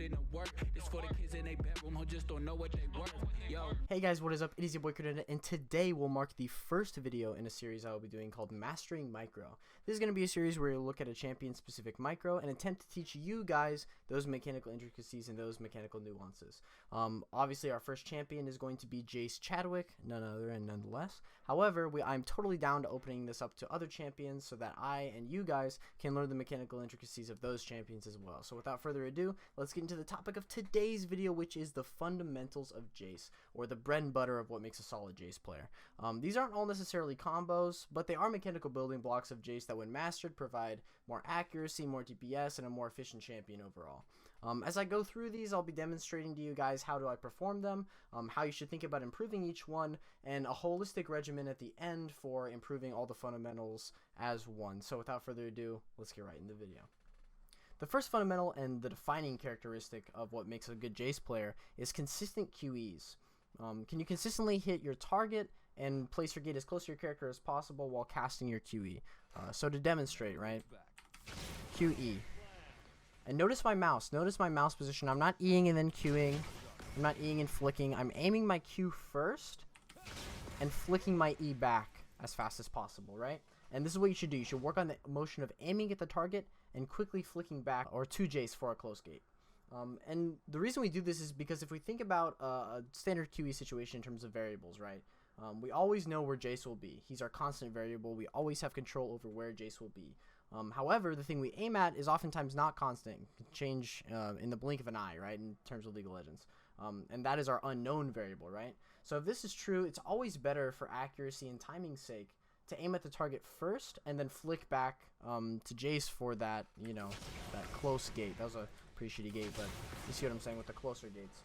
in the work. This for the kids in their bedroom who just don't know what they worth. Yo. Hey guys, what is up? It is your boy Credenda, and today will mark the first video in a series I will be doing called Mastering Micro. This is going to be a series where you'll look at a champion-specific micro and attempt to teach you guys those mechanical intricacies and those mechanical nuances. Obviously, our first champion is going to be Jayce Chadwick, none other and none less. However, I'm totally down to opening this up to other champions so that I and you guys can learn the mechanical intricacies of those champions as well. So without further ado, let's get into the topic of today's video, which is the fundamentals of Jayce, or the bread and butter of what makes a solid Jayce player. These aren't all necessarily combos, but they are mechanical building blocks of Jayce that when mastered provide more accuracy, more DPS, and a more efficient champion overall. As I go through these, I'll be demonstrating to you guys how do I perform them, how you should think about improving each one, and a holistic regimen at the end for improving all the fundamentals as one. So without further ado, let's get right into the video. The first fundamental and the defining characteristic of what makes a good Jayce player is consistent QEs. Can you consistently hit your target and place your gate as close to your character as possible while casting your QE? So to demonstrate, right? QE. And notice my mouse position. I'm not Eing and then Qing. I'm not Eing and flicking. I'm aiming my Q first and flicking my E back as fast as possible, right? And this is what you should do. You should work on the motion of aiming at the target and quickly flicking back or to Jayce for a close gate. And the reason we do this is because if we think about a standard QE situation in terms of variables, right? We always know where Jayce will be. He's our constant variable. We always have control over where Jayce will be. However, the thing we aim at is oftentimes not constant. It can change in the blink of an eye, right, in terms of League of Legends. And that is our unknown variable, right? So if this is true, it's always better for accuracy and timing's sake to aim at the target first and then flick back to Jayce for that, you know, that close gate. That was a pretty shitty gate, but you see what I'm saying with the closer gates.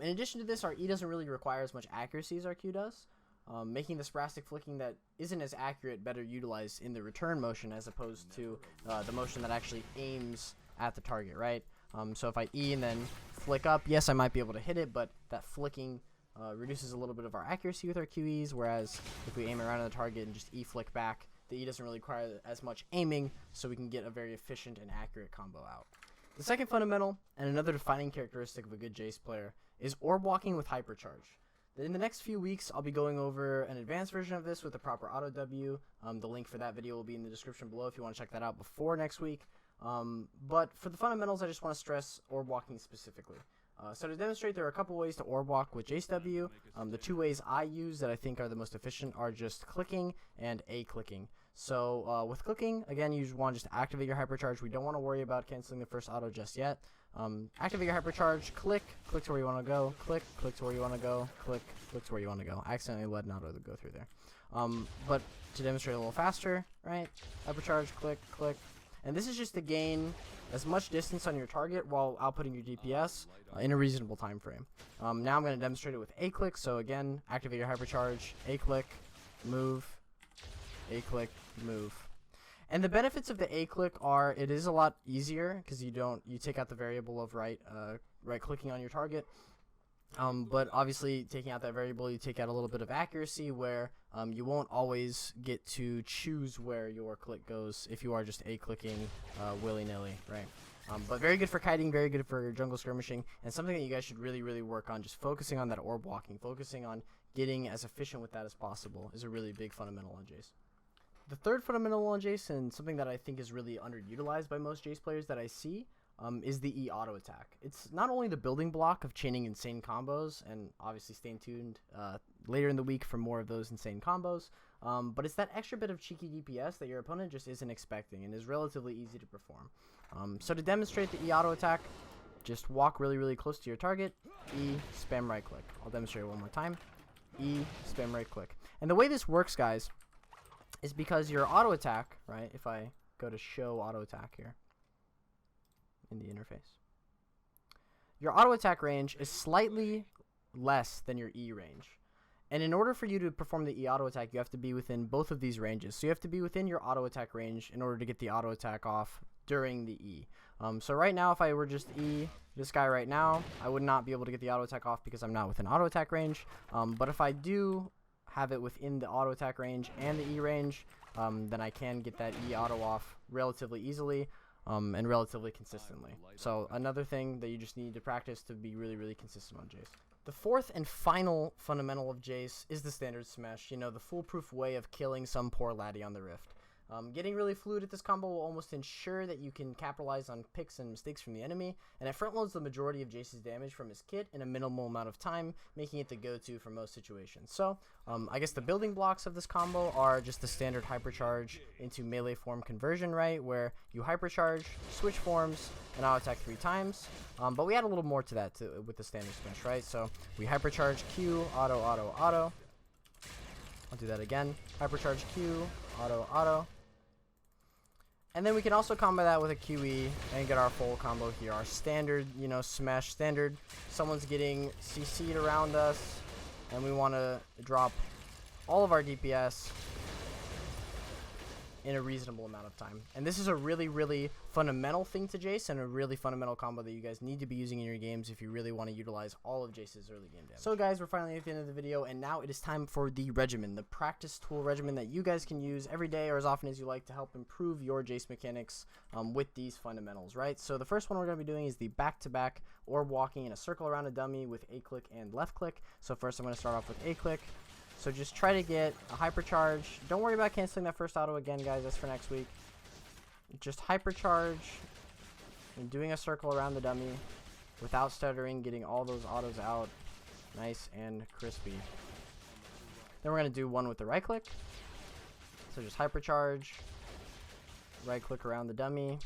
In addition to this, our E doesn't really require as much accuracy as our Q does, making the sporadic flicking that isn't as accurate better utilized in the return motion as opposed to the motion that actually aims at the target, right? So if I E and then flick up, yes, I might be able to hit it, but that flicking reduces a little bit of our accuracy with our QEs, whereas if we aim around at the target and just E flick back, the E doesn't really require as much aiming, so we can get a very efficient and accurate combo out. The second fundamental, and another defining characteristic of a good Jayce player, is orb walking with hypercharge. In the next few weeks, I'll be going over an advanced version of this with the proper auto W. The link for that video will be in the description below if you want to check that out before next week. But for the fundamentals, I just want to stress orb walking specifically. So to demonstrate, there are a couple ways to orb walk with Jayce W. The two ways I use that I think are the most efficient are just clicking and A clicking. So with clicking, again, you want to just activate your hypercharge. We don't want to worry about canceling the first auto just yet. Activate your hypercharge, click to where you want to go, click to where you want to go, click to where you want to go. I accidentally let an auto go through there. But to demonstrate a little faster, right? Hypercharge, click. And this is just to gain as much distance on your target while outputting your DPS in a reasonable time frame. Now I'm going to demonstrate it with A click. So again, activate your hypercharge, A click, move, A click, move. And the benefits of the A click are it is a lot easier because you take out the variable of right clicking on your target. But obviously, taking out that variable, you take out a little bit of accuracy where you won't always get to choose where your click goes if you are just A-clicking willy-nilly, right? But very good for kiting, very good for jungle skirmishing, and something that you guys should really work on, just focusing on that orb walking, focusing on getting as efficient with that as possible is a really big fundamental on Jayce. The third fundamental on Jayce, and something that I think is really underutilized by most Jayce players that I see, is the E auto attack. It's not only the building block of chaining insane combos, and obviously staying tuned later in the week for more of those insane combos, but it's that extra bit of cheeky DPS that your opponent just isn't expecting and is relatively easy to perform. So to demonstrate the E auto attack, just walk really close to your target, E, spam right click. I'll demonstrate it one more time. E, spam right click. And the way this works, guys, is because your auto attack, right, if I go to show auto attack here, in the interface, your auto attack range is slightly less than your E range, and in order for you to perform the E auto attack, you have to be within both of these ranges. So you have to be within your auto attack range in order to get the auto attack off during the E. So right now, if I were just E this guy right now, I would not be able to get the auto attack off because I'm not within auto attack range. But if I do have it within the auto attack range and the E range, then I can get that E auto off relatively easily. and relatively consistently. So another thing that you just need to practice to be really, really consistent on Jayce. The fourth and final fundamental of Jayce is the standard smash, you know, the foolproof way of killing some poor laddie on the Rift. Getting really fluid at this combo will almost ensure that you can capitalize on picks and mistakes from the enemy, and it front loads the majority of Jayce's damage from his kit in a minimal amount of time, making it the go-to for most situations. So, I guess the building blocks of this combo are just the standard hypercharge into melee form conversion, right, where you hypercharge, switch forms, and auto attack 3 times. But we add a little more to that with the standard smash, right? So we hypercharge Q, auto, auto, auto. I'll do that again. Hypercharge Q, auto, auto. And then we can also combo that with a QE and get our full combo here. Our standard, you know, smash standard. Someone's getting CC'd around us, and we want to drop all of our DPS in a reasonable amount of time. And this is a really, really fundamental thing to Jayce, and a really fundamental combo that you guys need to be using in your games if you really want to utilize all of Jayce's early game damage. So guys, we're finally at the end of the video, and now it is time for the regimen, the practice tool regimen that you guys can use every day or as often as you like to help improve your Jayce mechanics with these fundamentals, right? So the first one we're going to be doing is the back-to-back orb walking in a circle around a dummy with A click and left click. So first I'm going to start off with A click. So just try to get a hypercharge. Don't worry about canceling that first auto again, guys. That's for next week. Just hypercharge and doing a circle around the dummy without stuttering, getting all those autos out nice and crispy. Then we're going to do one with the right click. So just hypercharge, right click around the dummy,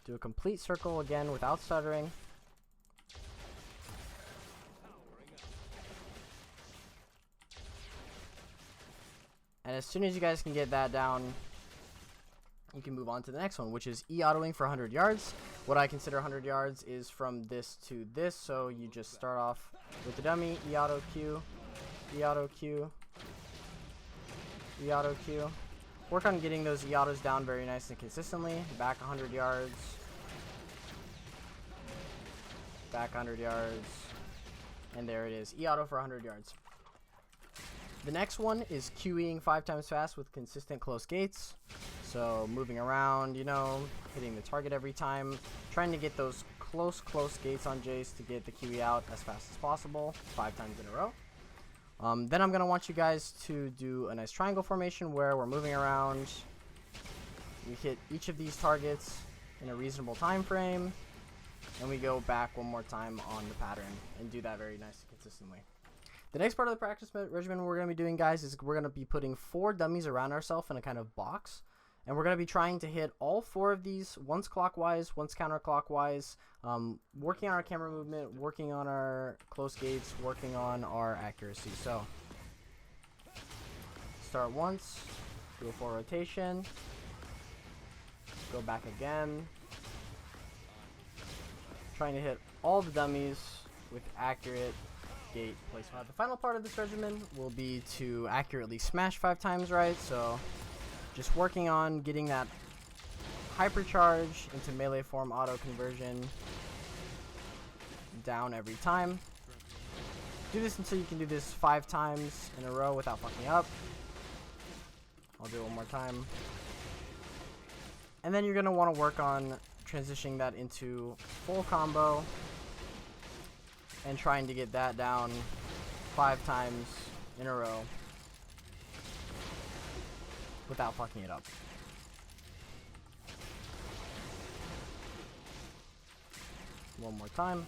do a complete circle again without stuttering. And as soon as you guys can get that down, you can move on to the next one, which is E-autoing for 100 yards. What I consider 100 yards is from this to this, so you just start off with the dummy, E-auto Q, E-auto Q, E-auto Q. Work on getting those E-autos down very nice and consistently. Back 100 yards. Back 100 yards. And there it is, E-auto for 100 yards. The next one is QEing 5 times fast with consistent close gates. So moving around, you know, hitting the target every time. Trying to get those close gates on Jayce to get the QE out as fast as possible, 5 times in a row. Then I'm going to want you guys to do a nice triangle formation where we're moving around. We hit each of these targets in a reasonable time frame. And we go back one more time on the pattern and do that very nice and consistently. The next part of the practice regimen we're going to be doing, guys, is we're going to be putting 4 dummies around ourselves in a kind of box. And we're going to be trying to hit all 4 of these, once clockwise, once counterclockwise, working on our camera movement, working on our close gates, working on our accuracy. So, start once, do a 4 rotation, go back again, trying to hit all the dummies with accurate gate placement. The final part of this regimen will be to accurately smash 5 times, right? So just working on getting that hypercharge into melee form auto conversion down every time. Do this until you can do this 5 times in a row without fucking up. I'll do it one more time. And then you're going to want to work on transitioning that into full combo and trying to get that down 5 times in a row without fucking it up. One more time.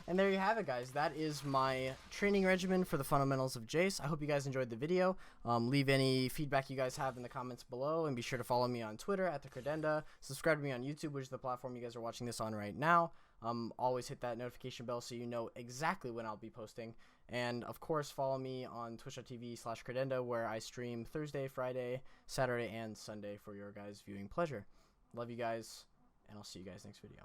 And there you have it, guys. That is my training regimen for the fundamentals of Jayce. I hope you guys enjoyed the video. Leave any feedback you guys have in the comments below, and be sure to follow me on Twitter at the Credenda. Subscribe to me on YouTube, which is the platform you guys are watching this on right now. Always hit that notification bell so you know exactly when I'll be posting. And of course, follow me on twitch.tv/Credenda, where I stream Thursday, Friday, Saturday, and Sunday for your guys' viewing pleasure. Love you guys, and I'll see you guys next video.